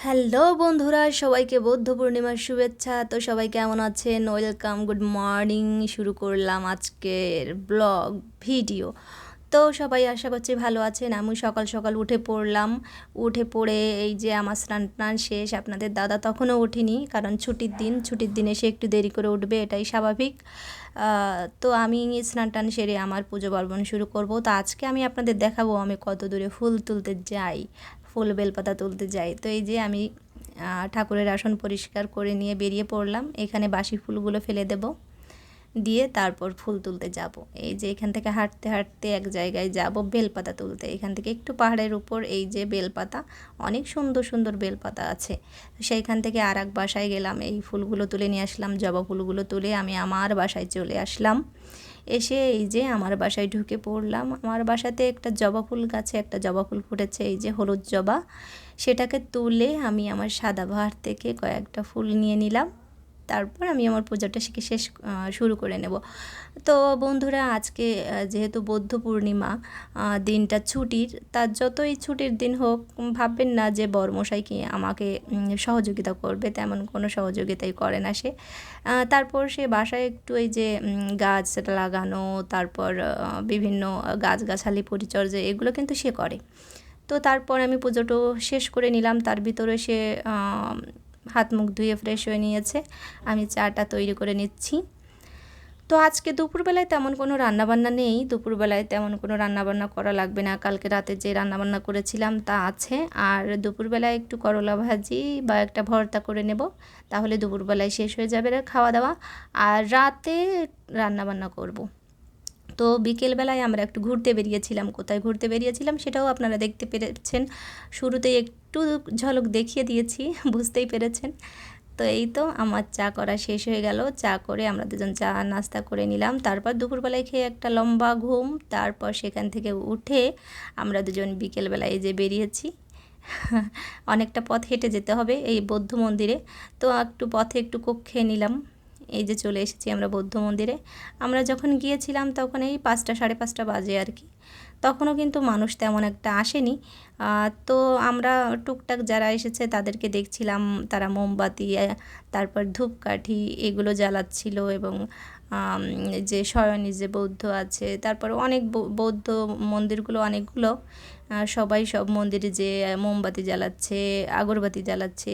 Hello বন্ধুরা, সবাইকে বৌদ্ধ পূর্ণিমার শুভেচ্ছা। তো সবাই কেমন আছেন? Welcome, good morning. শুরু করলাম আজকের ব্লগ ভিডিও। তো সবাই আশা করছি ভালো আছেন। আমি সকাল সকাল উঠে পড়লাম। উঠে পড়ে এই যে আমার স্নান টান শেষ। আপনাদের দাদা তখনও ওঠেনি, কারণ ছুটির দিন এসে একটু দেরি করে উঠবে, এটাই স্বাভাবিক। তো আমি স্নান টান সেরে আমার পুজো পার্বণ শুরু করব। তো আজকে আমি আপনাদের দেখাবো আমি কত দূরে ফুল তুলতে যাই, ফুল বেলপাতা তুলতে যাই। তো এই যে আমি ঠাকুরের আসন পরিষ্কার করে নিয়ে বেরিয়ে পড়লাম। এখানে বাসি ফুলগুলো ফেলে দেব, দিয়ে তারপর ফুল তুলতে যাব। এই যে এখান থেকে হাঁটতে হাঁটতে এক জায়গায় যাব বেলপাতা তুলতে। এখান থেকে একটু পাহাড়ের উপর এই যে বেলপাতা, অনেক সুন্দর সুন্দর বেলপাতা আছে। সেইখান থেকে আর এক বাসায় গেলাম, এই ফুলগুলো তুলে নিয়ে আসলাম। জবা ফুলগুলো তুলে আমি আমার বাসায় চলে আসলাম। এসে এই যে আমার বাসায় ঢুকে পড়লাম। আমার বাসাতে একটা জবা ফুল গাছে একটা জবা ফুল ফুটেছে, এই যে হলুদ জবা। সেটাকে তুলে আমি আমার সাদাবাহার থেকে কয়েকটা ফুল নিয়ে নিলাম। তারপর আমি আমার পূজাটা শেষ শুরু করে নেব। তো বন্ধুরা, আজকে যেহেতু বৌদ্ধ পূর্ণিমা, দিনটা ছুটির, তার যতই ছুটির দিন হোক, ভাববেন না যে বরমশাই কি আমাকে সহযোগিতা করবে, তেমন কোনো সহযোগিতাই করে না সে। তারপর সে বাসায় একটু এই যে গাছ লাগানো, তারপর বিভিন্ন গাছগাছালি পরিচর্যা, এগুলো কিন্তু সে করে। তো তারপর আমি পুজোটা শেষ করে নিলাম। তার ভিতরে সে হাত মুখ ধুয়ে ফ্রেশ হয়ে নিয়েছে। আমি চাটা তৈরি করে নিচ্ছি। তো আজকে দুপুরবেলায় তেমন কোনো রান্নাবান্না নেই। দুপুরবেলায় তেমন কোনো রান্নাবান্না করা লাগবে না, কালকে রাতে যে রান্নাবান্না করেছিলাম তা আছে। আর দুপুরবেলায় একটু করলা ভাজি বা একটা ভর্তা করে নেব, তাহলে দুপুরবেলায় শেষ হয়ে যাবে খাওয়া দাওয়া। আর রাতে রান্নাবান্না করব। তো বিকেলবেলায় আমরা একটু ঘুরতে বেরিয়েছিলাম। কোথায় ঘুরতে বেরিয়েছিলাম সেটাও আপনারা দেখতে পেরেছেন। শুরুতেই একটু ঝলক দেখিয়ে দিয়েছি, বুঝতেই পেরেছেন। তো এই তো আমার চা করা শেষ হয়ে গেল। চা করে আমরা দুজন চা নাস্তা করে নিলাম। তারপর দুপুরবেলায় খেয়ে একটা লম্বা ঘুম। তারপর সেখান থেকে উঠে আমরা দুজন বিকেলবেলায় এই যে বেরিয়েছি। অনেকটা পথ হেঁটে যেতে হবে এই বৌদ্ধ মন্দিরে। তো একটু পথে একটু কোক খেয়ে নিলাম। এই যে চলে এসেছি আমরা বৌদ্ধ মন্দিরে। আমরা যখন গিয়েছিলাম তখন এই 5টা 5:30 বাজে আর কি। তখনও কিন্তু মানুষ তেমন একটা আসেনি। তো আমরা টুকটাক যারা এসেছে তাদেরকে দেখছিলাম, তারা মোমবাতি, তারপর ধূপকাঠি এগুলো জ্বালাচ্ছিল। এবং যে শয়নী যে বৌদ্ধ আছে, তারপর অনেক বৌদ্ধ মন্দিরগুলো অনেকগুলো, সবাই সব মন্দিরে যে মোমবাতি জ্বালাচ্ছে, আগরবাতি জ্বালাচ্ছে।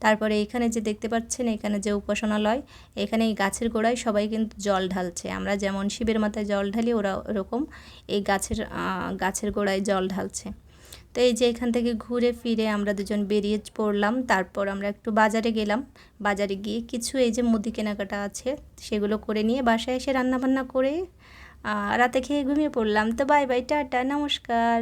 তারপরে এখানে যে দেখতে পাচ্ছেন, এখানে যে উপাসনালয়, এখানে এই গাছের গোড়ায় সবাই কিন্তু জল ঢালছে। আমরা যেমন শিবের মাথায় জল ঢালি, ওরা ওরকম এই গাছের গোড়ায় জল ঢালছে। তো এই যে এখান থেকে ঘুরে ফিরে আমরা দুজন বেরিয়ে পড়লাম। তারপর আমরা একটু বাজারে গেলাম। বাজারে গিয়ে কিছু এই যে মুদি কেনাকাটা আছে সেগুলো করে নিয়ে বাসায় এসে রান্নাবান্না করে রাতে খেয়ে ঘুমিয়ে পড়লাম। তো বাই বাই, টাটা, নমস্কার।